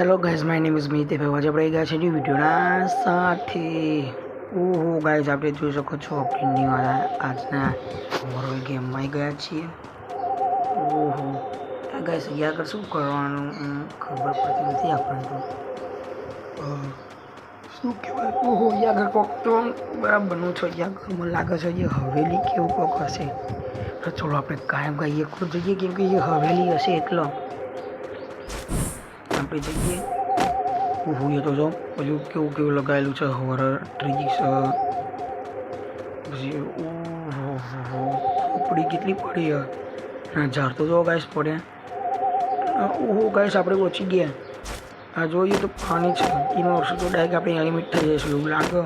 Hello guys, my name is Meet. આજે આપણે ગયા છે ન્યૂ વિડીયોના સાથે. ઓહો ગાઈઝ, આપણે જોઈ શકો છો આપણે ન્યૂ આજના હોરર ગેમમાં ગયા છીએ. ઓહો ગાઈઝ, અહીંયા આગળ શું કરવાનું ખબર પડતી નથી આપણને. તો શું કહેવાય, ઓહો અહીંયા આગળ કોક તો બરાબરનું છે. અહીંયા આગળ મને લાગે છે એ હવેલી કેવું કોક હશે. તો ચલો આપણે કાયમ ગાઈએ એકલો જઈએ, કેમ કે એ હવેલી હશે એટલો આપણે જઈએ. હું તો જો પેલું કેવું કેવું લગાવેલું છે હોરર ટ્રીસ. પછી ઉપડી કેટલી પડી અને ઝાડ તો જો ગાઈસ પડ્યા. ઓહો ગાઈસ, આપણે પહોંચી ગયા. આ જોઈએ તો પાણી છે, એનો વર્ષો તો ડાયરેક્ટ આપણે એલિમિટ થઈ જઈશું એવું લાગે.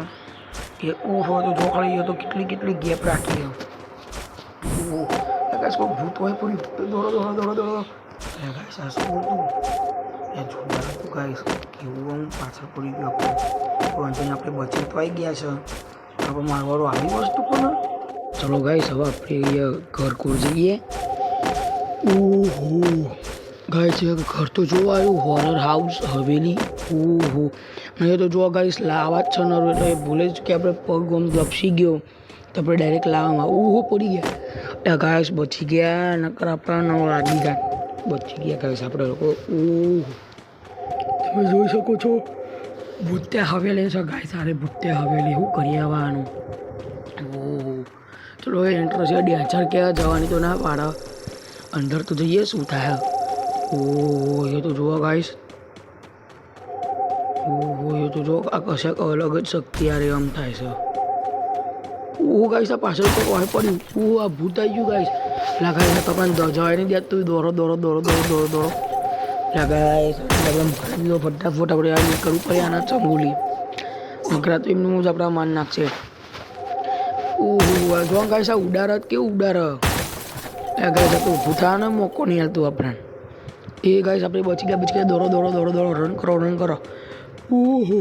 કે ઓહો તો જો ખાલી તો કેટલી ગેપ રાખી. ઓહો ગાઈસ, કોઈ ભૂત હોય પડી. દોડો દોડો દોડો દોડો ગાઈસ. આ શું હતું એ જોરદાર હતું ગાઈસ. કેવું આમ પાછળ પડી ગયું આપણે. આપણે બચી તો આવી ગયા છે. આપણે મારવાળો આવી વસ્તુ પણ. ચલો ગાઈસ, હવે આપણે ઘર કોર જઈએ. ઓહો ગાઈસ, ઘર તો જોવા આવ્યું, હોરર હાઉસ હવેલી. ઓહો નહીં તો જોવા ગાઈસ લાવા જ છે ને. એટલે એ ભૂલે જ કે આપણે પગ આમ લપસી ગયો તો આપણે ડાયરેક્ટ લાવવામાં ઓહો પડી ગયા. ગાઈસ બચી ગયા, નકર આપણા લાગી ગયા. બચી ગયા ગાઈસ આપણે લોકો. ઓહો તમે જોઈ શકો છો ભૂત્યા હવેલી છે ગાઈસ. સારે ભૂત્યા હવેલી શું કરી આવવાનું. ઓહો ચલો એ એન્ટ્રન્સ છે. ડેન્ચર ક્યાં જવાની તો ના પાડે. અંદર તો જઈએ શું થાય. ઓહો એ તો જુઓ ગાઈસ. ઓહો એ તો જો આ કશાક અલગ જ શક્તિ યાર આમ થાય છે. ઓહો ગાઈસ, આ પાછળ તો હોય પડ્યું. ઓહો આ ભૂત આવી ગયું ગાઈસ. લાગાય તો પણ જવાય નહીં દેતું. દોડો દોડો દોડો દોડો દોડો દોડો ગાઈસ. ફટાફટ આપણે આ નીકળવું પડે આના ચંગુલી. નકરા તો એમનું જ આપણા માન નાખશે. ઓહો જો ગાઈસ, આ ઉડાર કેવું ઉડાર. ગાઈસ તો ઊભું થવાનો મોકો નહીં હાલતું આપણને. એ ગાઈસ આપણે બચી ગયા. દોડો દોડો દોડો દોડો રન કરો રન કરો. ઓહો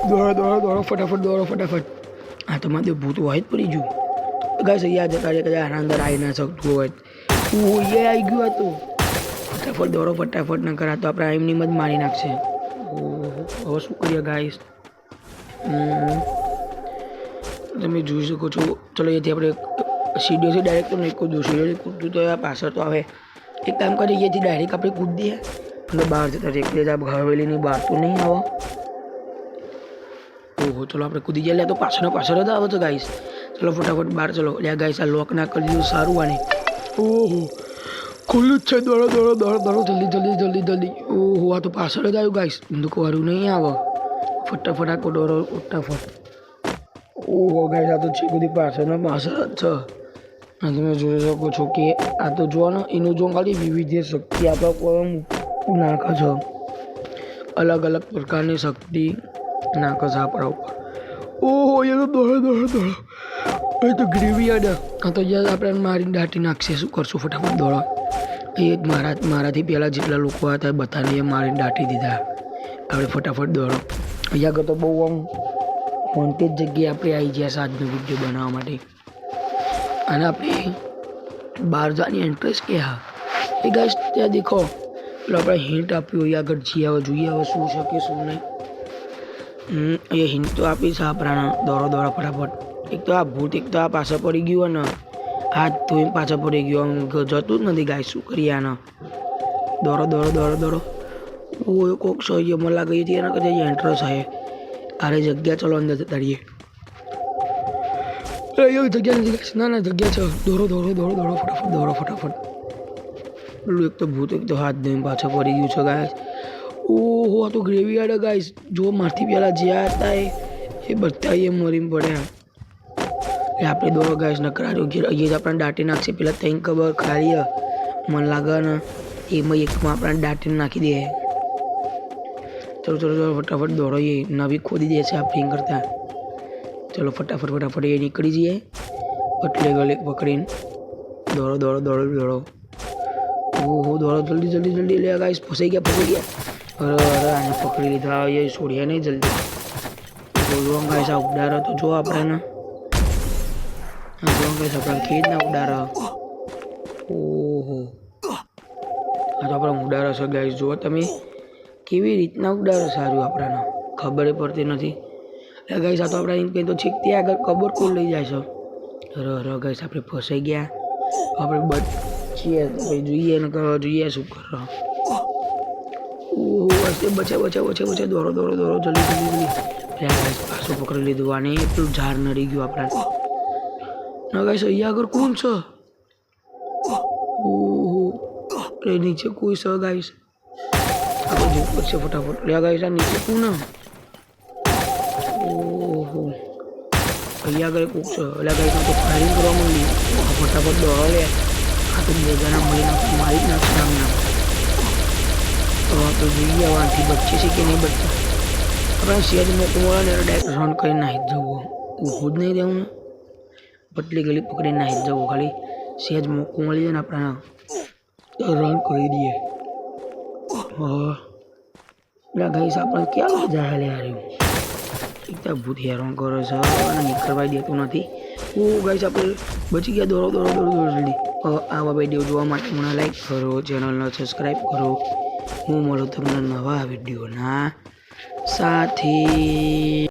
દોડો દોડો દોડો ફટાફટ દોડો ફટાફટ. હા તો મારે ભૂત હોય જ પડી ગયું ગાઈસ. અહીંયા જતા રહ્યા કદાચ આના અંદર આવી ના શકતું હોય. ઓહો એ આવી ગયું હતું. ફટાફટ દોડો ફટાફટ ન કરા તો આપણે એમની જ મારી નાખશે. ઓહો હવે શું કરીએ ગાઈસ. તમે જોઈ શકો છો. ચલો અહીંયાથી આપણે સીડીઓથી ડાયરેક્ટ તો નહીં કૂદવું. સીડીઓથી કૂદતું તો પાછળ તો આવે. એક કામ કરીએ, અહીંયાથી ડાયરેક્ટ આપણે કૂદ દઈએ અને બહાર જતા રહીએ. એટલે જ આ હવેલીની બહાર તો નહીં આવો. ઓહો ચલો આપણે કૂદી જઈએ. તો પાછળ જ આવે તો ગાઈસ. ચલો ફટાફટ બહાર ચલો. લ્યા ગાઈસ, આ લોક ના કરી દીધું સારું આને. ઓહો ખુલ્લું જ છે. દોડો દોડો દોડો દોડો જલ્દી જલ્દી જલ્દી જલ્દી. ઓહો આ તો પાછળ જ આવ્યું ગાઈસ. ઊંધુકવાળું નહીં આવે. ફટાફટ આખો દોડો ફટાફટ. ઓહો ગાઈસ, આ તો છે બધી પાછળ જ છે. તમે જોઈ શકો છો કે આ તો જો ને એનું જો ખાલી વિવિધ શક્તિ આપણા કોઈ નાખે છે. અલગ અલગ પ્રકારની શક્તિ નાખે છે આપણા ઉપર. ઓહો એ તો દોડો દોડો દોડો. એ તો ગ્રેવી યાદ. આ તો યાર આપણે મારીને દાટી નાખશે. શું કરશું ફટાફટ દોડો. એ જ મારાથી પહેલાં જેટલા લોકો હતા બધાને એ મારીને દાટી દીધા. આપણે ફટાફટ દોડો. અહીંયા આગળ તો બહુ આમ હોન્ટેડ જગ્યાએ આપણે આવી ગયા આજનો વિડીયો બનાવવા માટે. અને આપણે બહાર જવાની એન્ટ્રન્સ કે હા એ ગાઈસ ત્યાં દેખો. એટલે આપણે હિન્ટ આપ્યું હોય આગળ જઈએ. હવે જોઈએ હવે શું છે કે શું નહીં. એ હિન્ટ તો આપીશ આપણા. દોડો દોડો ફટાફટ. એક તો આ ભૂત, એક તો આ પાછળ પડી ગયું ને હાથ તો એમ પાછળ પડી ગયો. જતું જ નથી ગાઈસ. શું કરીએ આને. દોડો દોડો દોડો દોડો. ઓ કોક સહી મને લાગે છે એના કદાચ એન્ટ્રન્સ આવે. અરે જગ્યા ચલો અંદર જતા રહીએ. જગ્યા નથી ગાઈસ. ના જગ્યા છે. દોડો દોડો દોડો દોડો ફટાફટ દોડો ફટાફટ. પેલું એક તો ભૂત, એક તો હાથ દઈને પાછળ પડી ગયું છે ગાઈસ. ઓહો આ તો ગ્રેવી યાર્ડ ગાઈસ. જો મારથી પહેલાં જ્યાં હતા એ બધા એ મરીને પડ્યા. એટલે આપણે દોડો ગાઈસ ન કરાવ્યો. અહીંયા જ આપણને દાટી નાખશે. પેલા તઈ ખબર ખાલી મને લાગે ને એમાં એકમાં આપણને દાટીને નાખી દે. ચલો ચલો ચલો ફટાફટ દોડો. એ નવી ખોદી દેશે આ ફિંગ કરતા. ચલો ફટાફટ ફટાફટ એ નીકળી જઈએ. એટલે ગલે પકડીને દોડો દોડો દોડો દોડો. ઓહો દોડો જલ્દી જલ્દી જલ્દી. લે ગાઈસ ફસાઈ ગયા. અરે અરે આને પકડી લીધા. એ છોડ્યા નહીં જલ્દી. બોલવા ગાઈસ આ ઉડાડો તો જો આપણે આપણે ખેદ ના ઉડાડો. ઓહો આ તો આપણે ઉડાડો છે ગાઈસ. જુઓ તમે કેવી રીતના ઉડાડે સારું આપણને ખબર પડતી નથી. એટલે ગાઈસ આ તો આપણે કંઈ તો છીક ત્યાં આગળ કબર કોલ લઈ જાય છે. ગાઈસ આપણે ફસાઈ ગયા. આપણે બચીએ જોઈએ ને જોઈએ શું કરો. બચે દોડો જલ્દી. ગાઈસ પાછું પકડી લીધું આને એટલું ઝાડ નડી ગયું આપણે. ના ગાઈસ અહીંયા આગળ કોણ છે? ઓહો નીચે કોઈ છે ગાઈસ. આપણે જવું પડશે ફટાફટ. લે ગાઈસ આ નીચે કોણ? ઓહો અહીંયા આગળ કોક છે. એટલે ગાઈસ તો ફાયરિંગ કરવા માંડી. ફટાફટ દોડો લે. આ તો બે જણા મળીને મારી જ નાખશે આમના. તો આપણે જોઈએ આથી બચે છે કે નહીં બચતા. આપણે સેજ મોકો મળે ને ડાયરેક્ટ રન કરીને નાહી જ જવું. ઊભું જ નહીં રહેવું ને પતલી ગલી પકડીને નાહી જ જવું. ખાલી સેજ મોકો મળી જાય ને આપણે રન કરી દઈએ. હા એટલે ગાઈસ આપણે ક્યાં મજા હાલે હાર્યું. એકદમ ભૂત હેરાન કરે છે અને નીકળવા દેતું નથી. ગાઈસ આપણે બચી ગયા. દોડો જલ્દી. આવા વિડીયો જોવા માટે મને લાઈક કરો, ચેનલને સબસ્ક્રાઈબ કરો. હું મળું તમને નવા વિડીયોના સાથે.